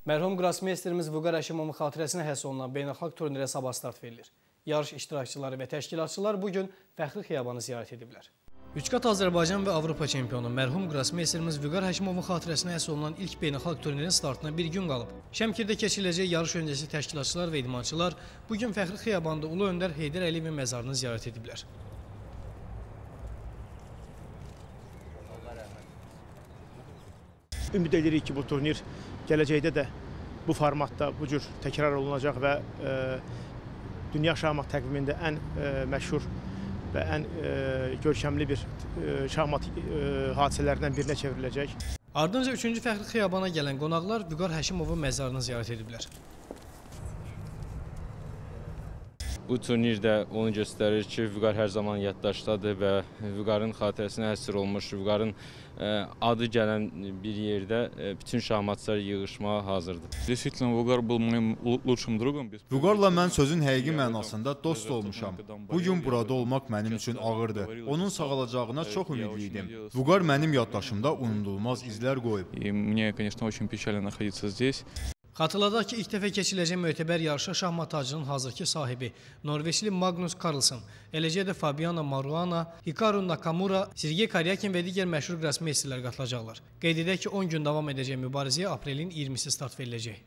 Mərhum qrossmeysterimiz Vüqar Həşimovun xatirəsinə həsr olunan beynəlxalq turnirə sabah start verilir. Yarış iştirakçıları və təşkilatçılar bugün fəxri xiyabanı ziyarət ediblər. Üçqat Azərbaycan və Avropa çempionu mərhum qrossmeysterimiz Vüqar Həşimovun xatirəsinə həsr olunan ilk beynəlxalq turnirin startına bir gün qalıb. Şəmkirdə keçiriləcək yarış öncəsi təşkilatçılar və idmançılar bugün fəxri xiyabanda Ulu Öndər Heydər Əliyevin məzarını ziyarət ediblər. Ümid edirik ki, bu turnir gələcəkdə də bu formatda bu cür təkrar olunacaq və dünya şahmat təqvimində ən məşhur və ən görkəmli bir şahmat hadisələrindən birinə çevriləcək. Ardınca 3-cü fəxri xiyabana gələn qonaqlar Vüqar Həşimovun məzarını ziyarət ediblər. Bu turnirdə onu göstərir ki, Vüqar hər zaman yaddaşdadır və Vüqarın xatirəsinə həsr olmuş, Vüqarın adı gələn bir yerdə bütün şahmatçılar yığışmağa hazırdır. Действительно, Vüqar был моим лучшим другом. Vüqarla mən sözün həqiqi mənasında dost olmuşam. Bu gün burada olmaq mənim üçün ağırdır. Onun sağalacağına çox ümidli idim. Vüqar mənim yaddaşımda unudulmaz izlər qoyub. И мне, конечно, очень печально находиться здесь. Xatırladaq ki, ilk dəfə keçiriləcək mötəbər yarışa şahmat tacının hazırki sahibi Norveçli Magnus Carlsen, eləcə də Fabiano Maruana, Hikaru Nakamura, Sergey Karyakin və digər məşhur qrossmeysterlər qatılacaqlar. Qeyd edək ki, 10 gün davam edəcək mübarizəyə aprelin 20-si start veriləcək.